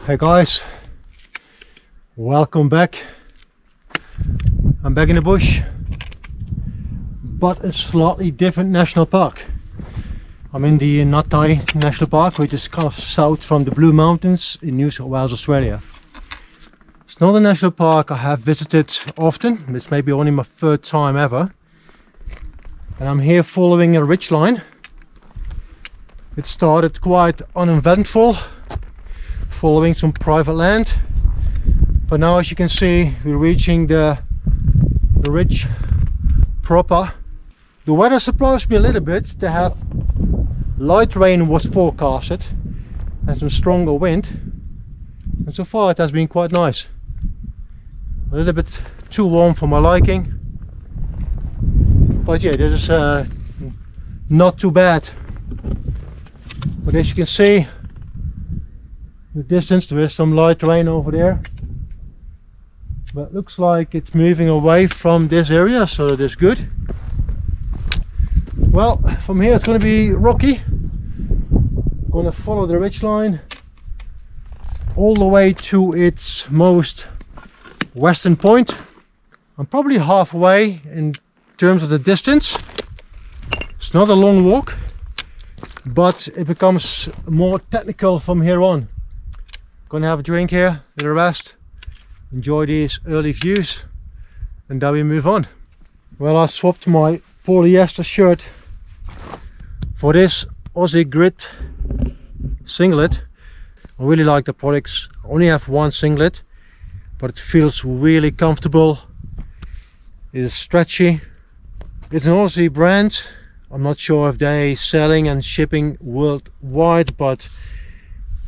Hey guys, welcome back. I'm back in the bush, but a slightly different national park. I'm in the Nattai National Park, which is kind of south from the Blue Mountains in New South Wales, Australia. It's not a national park I have visited often. It's maybe only my third time ever. And I'm here following a ridge line. It started quite uneventful, following some private land, but now as you can see we're reaching the ridge proper. The weather surprised me a little bit. To have light rain was forecasted and some stronger wind, and so far it has been quite nice. A little bit too warm for my liking, but yeah, this is not too bad. But as you can see in the distance there is some light rain over there, but looks like it's moving away from this area, so that is good. Well, from here it's going to be rocky. I'm going to follow the ridge line all the way to its most western point. I'm probably halfway in terms of the distance. It's not a long walk, but it becomes more technical from here on. Gonna have a drink here, a little rest, enjoy these early views, and then we move on. Well, I swapped my polyester shirt for this Aussie Grit singlet. I really like the products. I only have one singlet, but it feels really comfortable. It is stretchy. It's an Aussie brand. I'm not sure if they're selling and shipping worldwide, but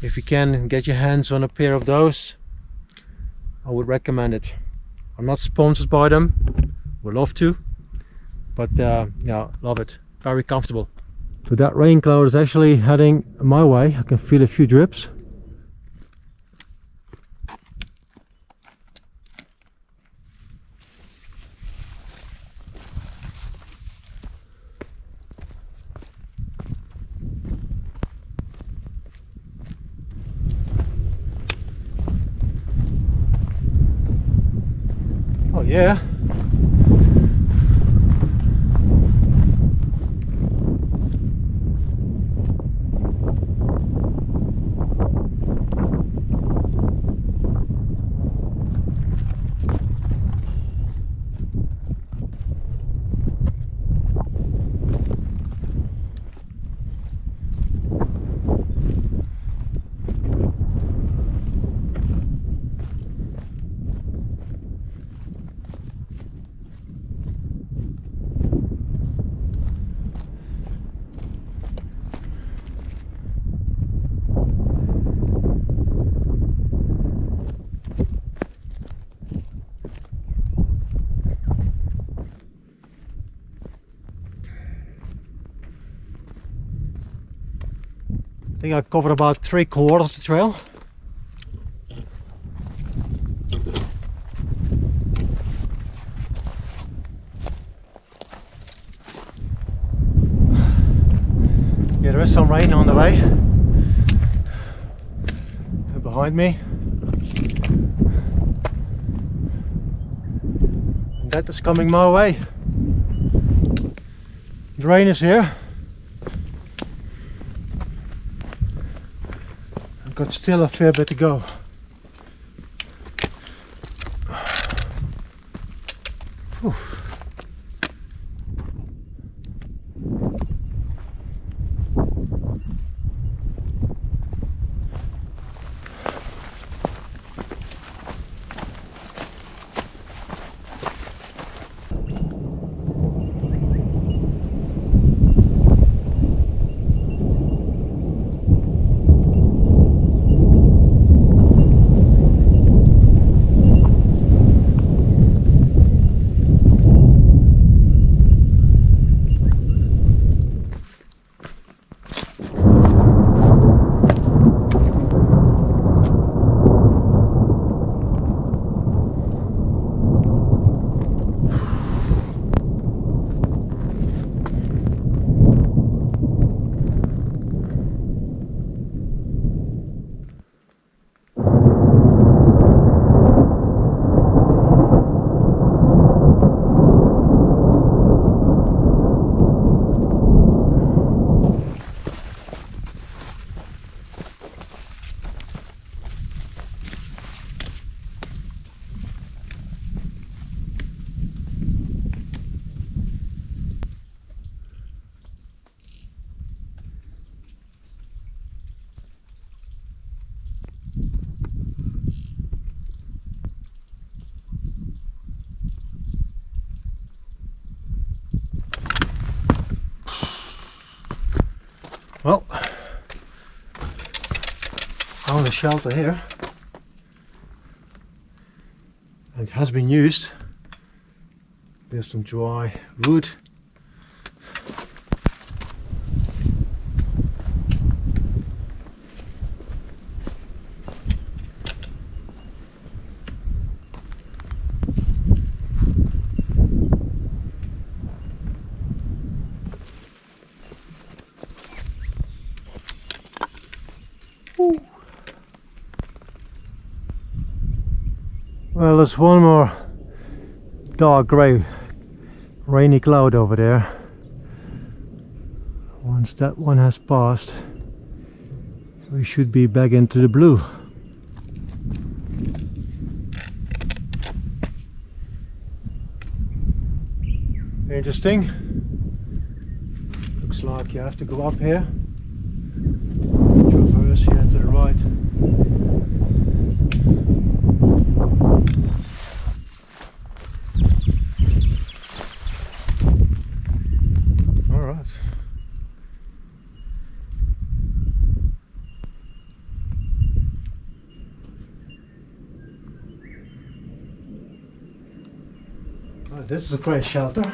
if you can get your hands on a pair of those, I would recommend it. I'm not sponsored by them, would love to, but yeah, love it. Very comfortable. So that rain cloud is actually heading my way. I can feel a few drips. Oh yeah. I think I covered about 3/4 of the trail. Yeah, there is some rain on the way. And behind me. And that is coming my way. The rain is here. Got still a fair bit to go. Whew. Well, found a shelter here. It has been used. There's some dry wood. Well, there's one more dark grey rainy cloud over there. Once that one has passed, we should be back into the blue. Interesting. Looks like you have to go up here. Traverse here to the right. This is a great shelter.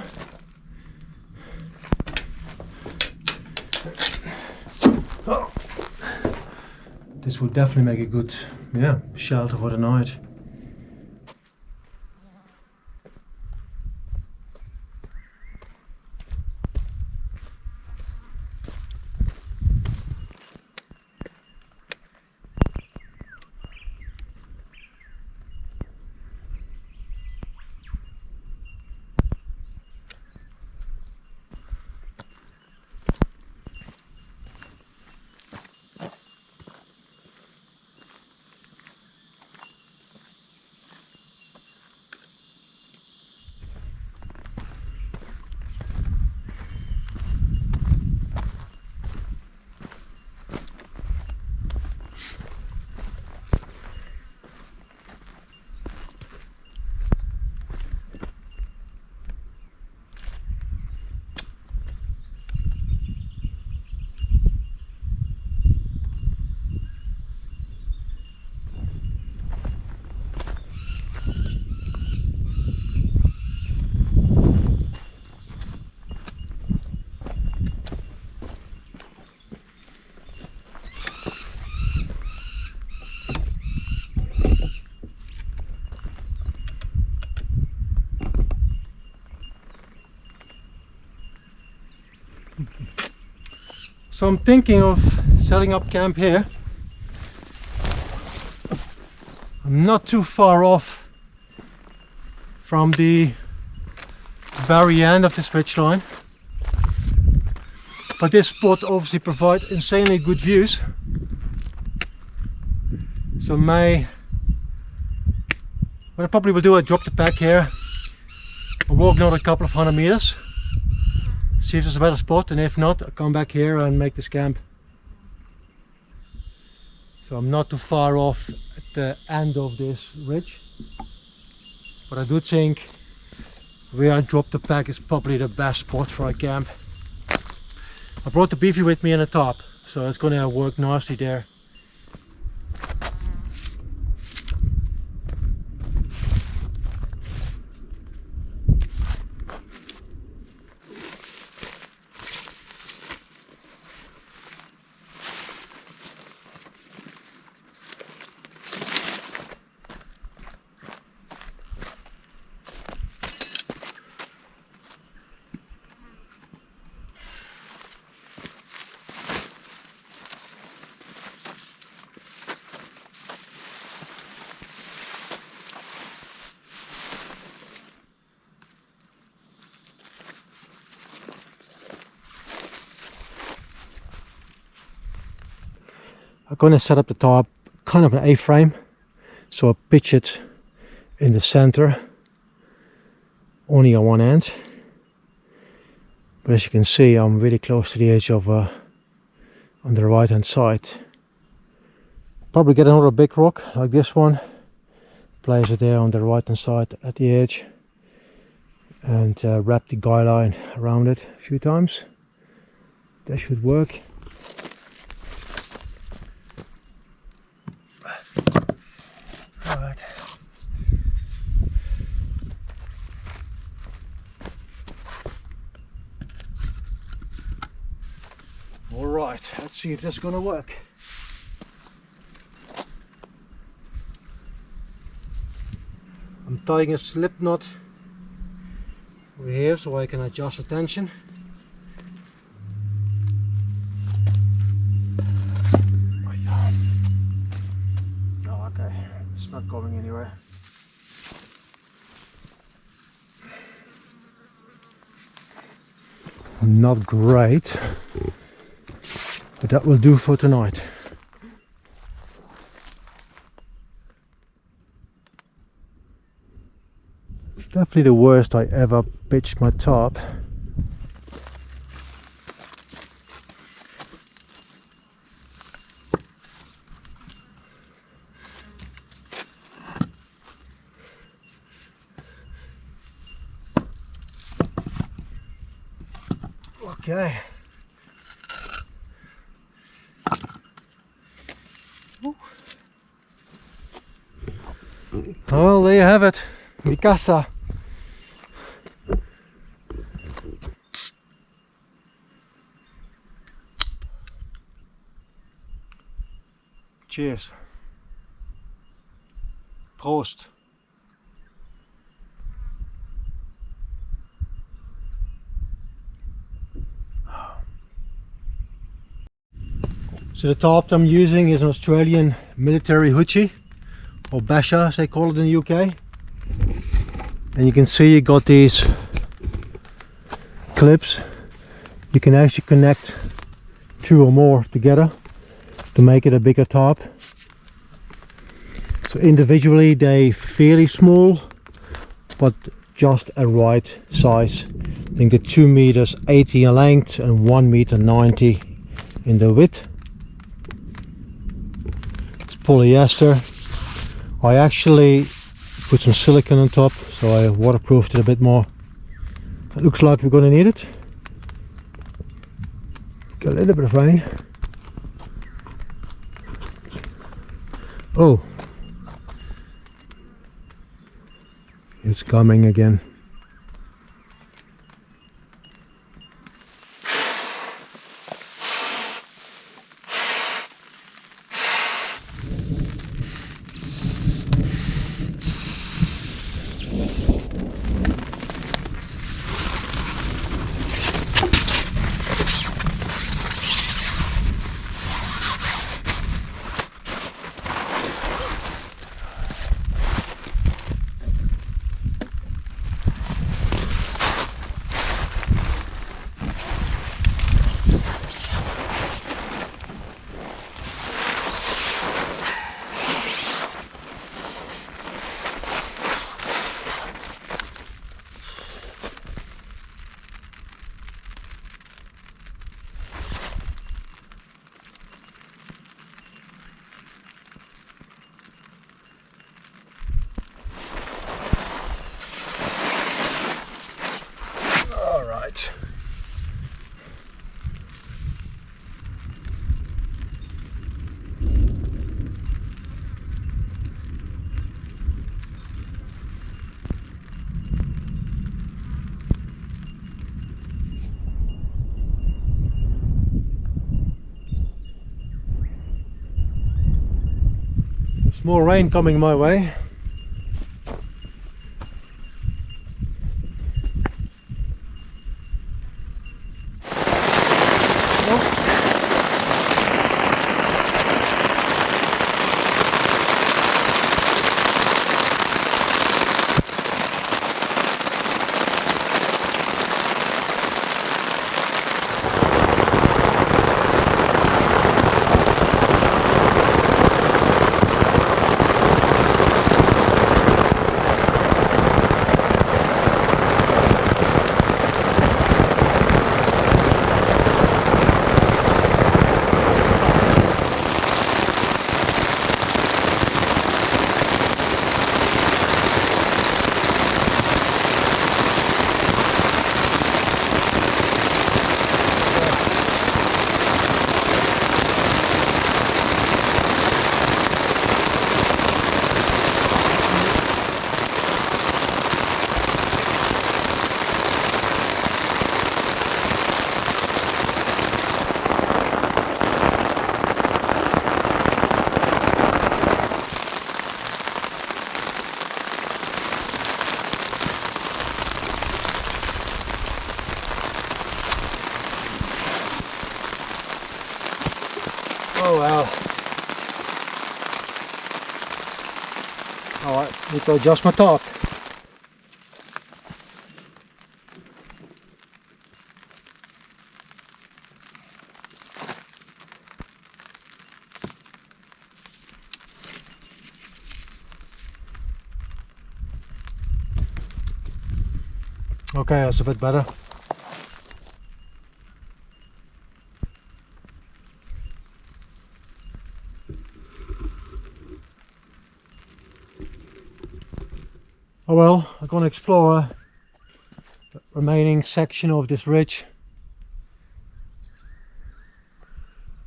Oh. This would definitely make a good, shelter for the night. So I'm thinking of setting up camp here. I'm not too far off from the very end of this ridge line, but this spot obviously provides insanely good views. So what I probably will do, I drop the pack here, I'll walk another couple of 100 meters, see if there's a better spot, and if not, I'll come back here and make this camp. So I'm not too far off at the end of this ridge, but I do think where I drop the pack is probably the best spot for a camp. I brought the Bivvy with me in the top, so it's gonna work nicely there. I'm going to set up the top kind of an A-frame, so I pitch it in the center, only on one end. But as you can see, I'm really close to the edge of on the right hand side. Probably get another big rock like this one, place it there on the right hand side at the edge, and wrap the guy line around it a few times. That should work. Alright, let's see if this is gonna work. I'm tying a slip knot over here so I can adjust the tension. Oh, okay, it's not going anywhere. Not great, but that will do for tonight. It's definitely the worst I ever pitched my top. Okay. Well, there you have it. Mi casa. Cheers. Proost. So the tarp I'm using is an Australian military hoochie, or basha as they call it in the UK. And you can see you got these clips. You can actually connect 2 or more together to make it a bigger tarp. So individually they fairly small, but just a right size. I think they're 2 meters 80 in length and 1 meter 90 in the width. It's polyester. I actually put some silicone on top, so I waterproofed it a bit more. It looks like we're going to need it. Got a little bit of rain. Oh, it's coming again. There's more rain coming my way. Oh well. Alright, need to adjust my torque. Okay, that's a bit better. Oh well, I'm gonna explore the remaining section of this ridge.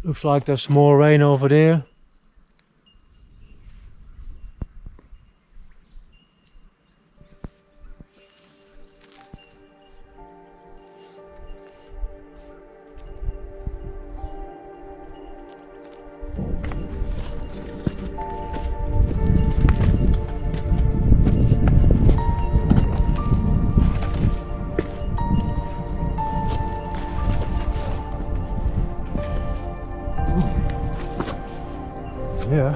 Looks like there's more rain over there. Yeah.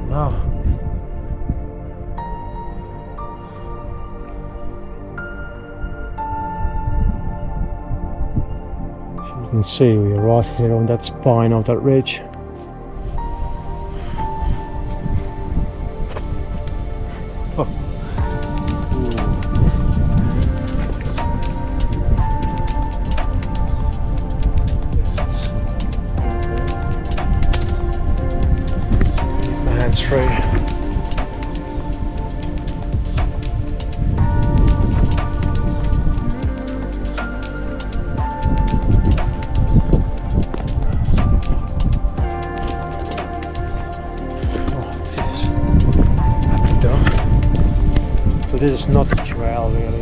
Wow. As you can see, we are right here on that spine of that ridge. Oh. Free. So this is not the trail really,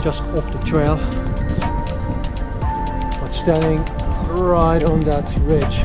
just off the trail, but standing right on that ridge.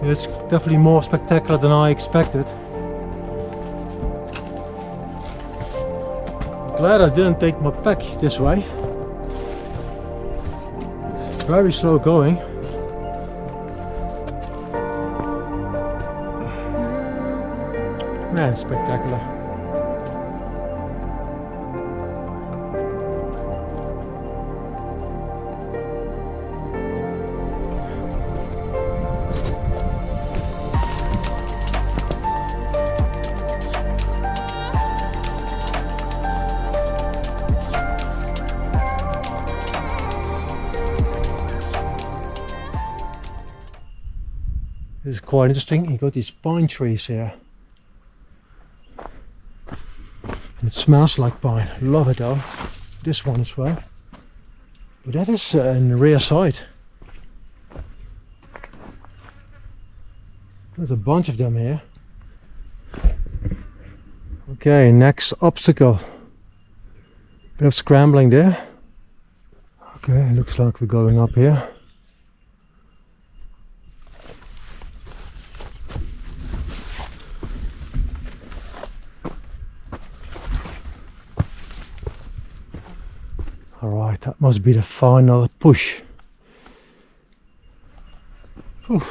It's definitely more spectacular than I expected. I'm glad I didn't take my pack this way. Very slow going. Man, spectacular. This is quite interesting. You got these pine trees here. And it smells like pine. Love it though. This one as well. But that is in the rear side. There's a bunch of them here. Okay, next obstacle. Bit of scrambling there. Okay, looks like we're going up here. Alright, that must be the final push. Whew.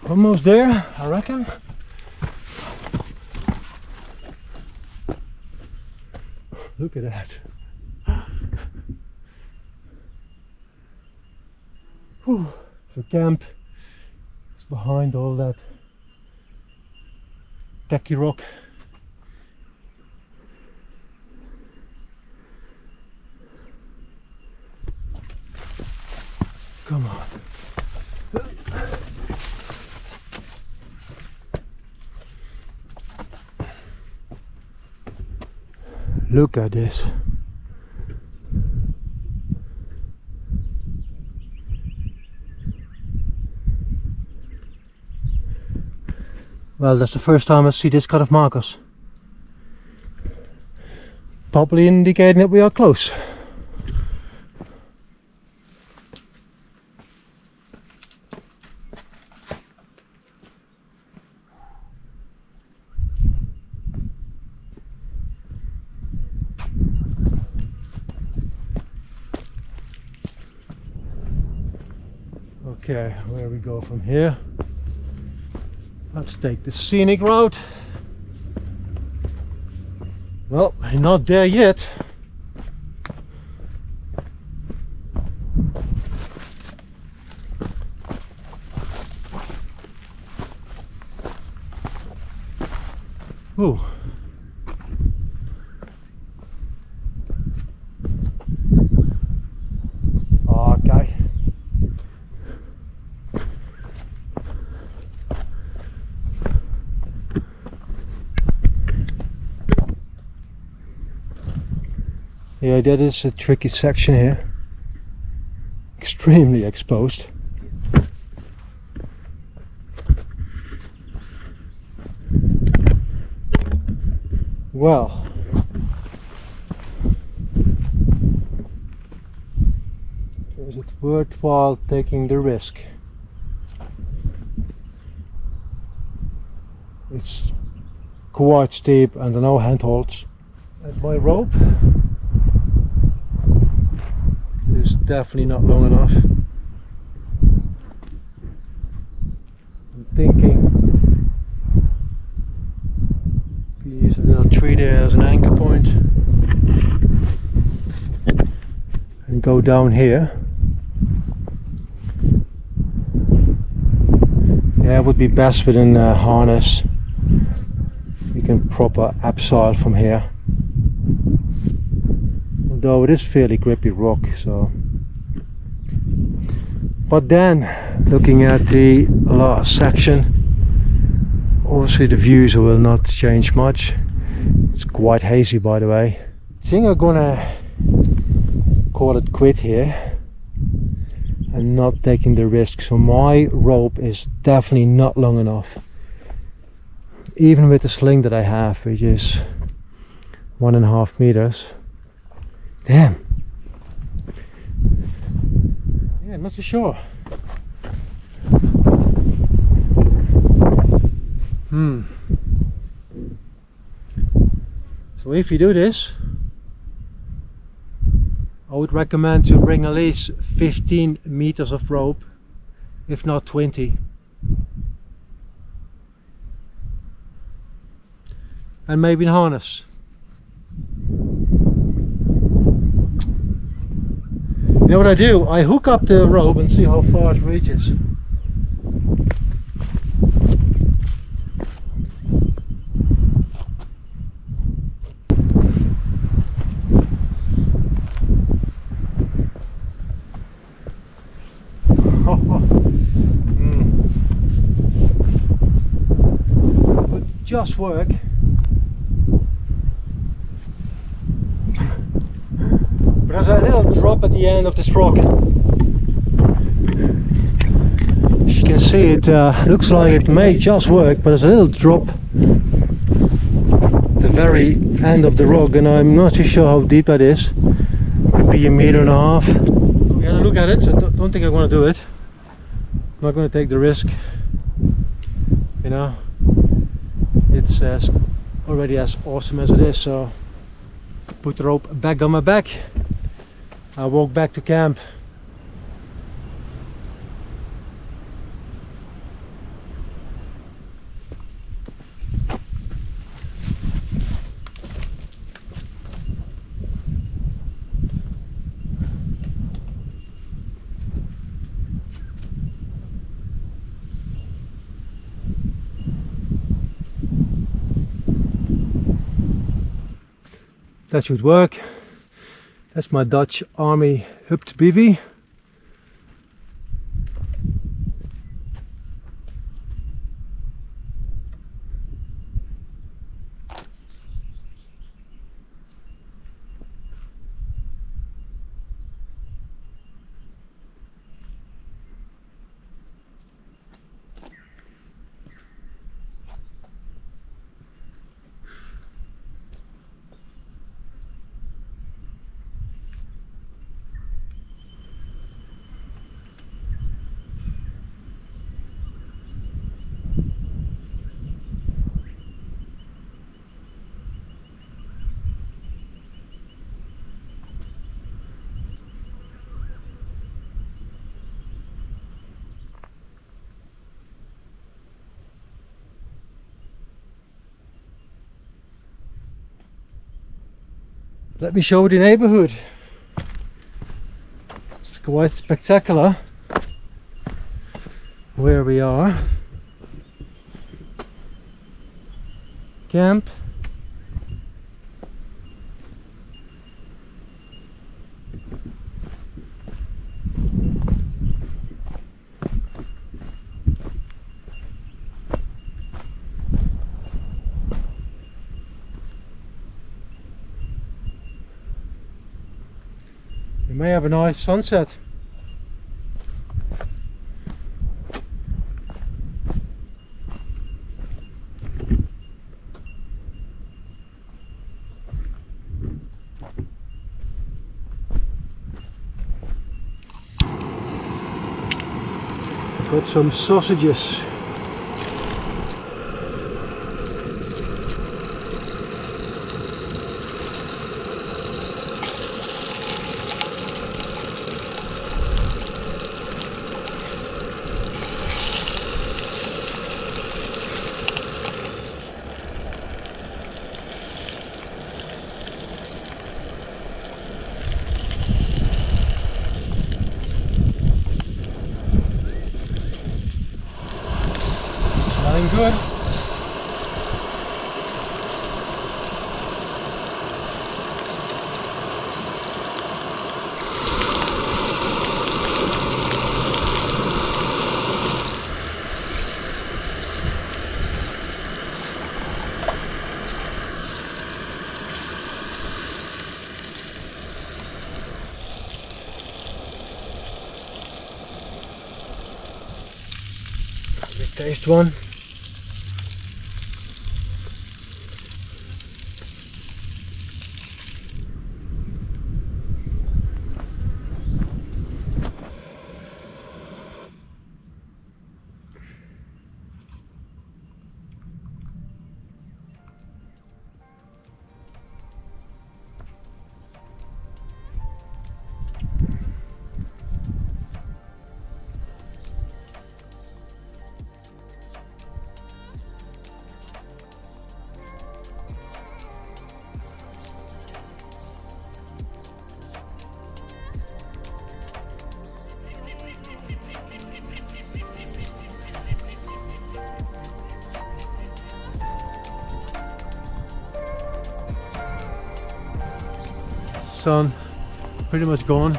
Almost there, I reckon. Look at that. Whew. So camp is behind all that tacky rock. Come on. Look at this. Well, that's the first time I see this kind of markers. Probably indicating that we are close. Okay, where we go from here? Let's take the scenic route. Well, we're not there yet. Ooh. Okay. Yeah, that is a tricky section here. Extremely exposed. Well, is it worthwhile taking the risk? It's quite steep and no handholds. And my rope is definitely not long enough. I'm thinking use a little tree there as an anchor point and go down here. Yeah, it would be best with a harness. You can proper abseil from here. Although it is fairly grippy rock, so. But then, looking at the last section, obviously the views will not change much. It's quite hazy, by the way. I think I'm gonna call it quit here and not taking the risk. So my rope is definitely not long enough, even with the sling that I have, which is 1.5 meters. Damn. Yeah, not so sure. So if you do this, I would recommend to bring at least 15 meters of rope, if not 20. And maybe a harness. You know what I do? I hook up the rope and see how far it reaches. Would just work. There's a little drop at the end of this rock. As you can see, it looks like it may just work, but there's a little drop at the very end of the rock, and I'm not too sure how deep that is. Could be 1.5 meters. We had a look at it, so don't think I'm going to do it. I'm not going to take the risk. You know, it's already as awesome as it is, so put the rope back on my back. I walk back to camp. That should work. That's my Dutch Army Hupt Bivvy. Let me show you the neighborhood. It's quite spectacular where we are. Camp. You may have a nice sunset. Got some sausages. Smelling good. Let me taste one. Sun pretty much gone.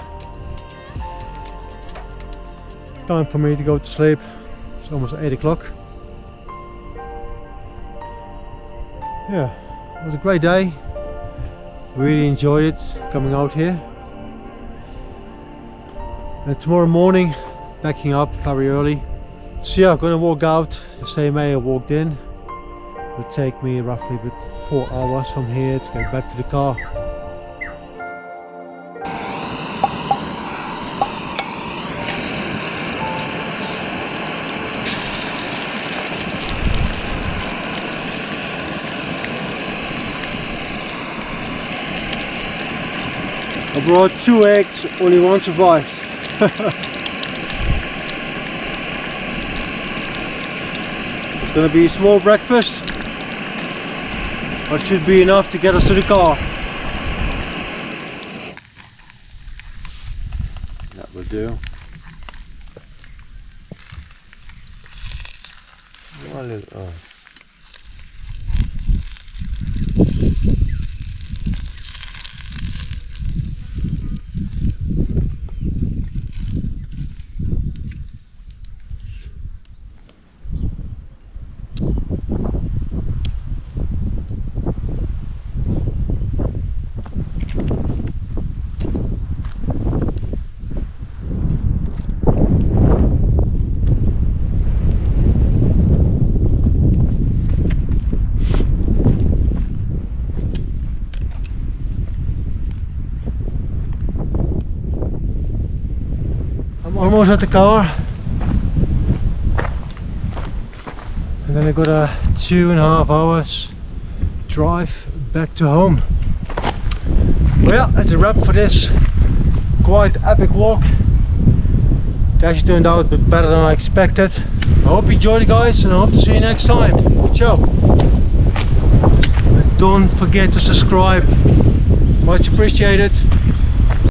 Time for me to go to sleep. It's almost 8 o'clock. Yeah, it was a great day. Really enjoyed it coming out here. And tomorrow morning, backing up very early. So yeah, I'm gonna walk out the same way I walked in. It will take me roughly about 4 hours from here to get back to the car. I brought 2 eggs, only one survived. It's gonna be a small breakfast, but should be enough to get us to the car. That will do. One little, oh. almost at the car. And then I got a 2.5 hours drive back to home. Well, yeah, that's a wrap for this quite epic walk. It actually turned out a bit better than I expected. I hope you enjoyed it, guys, and I hope to see you next time. Ciao! Don't forget to subscribe, much appreciated.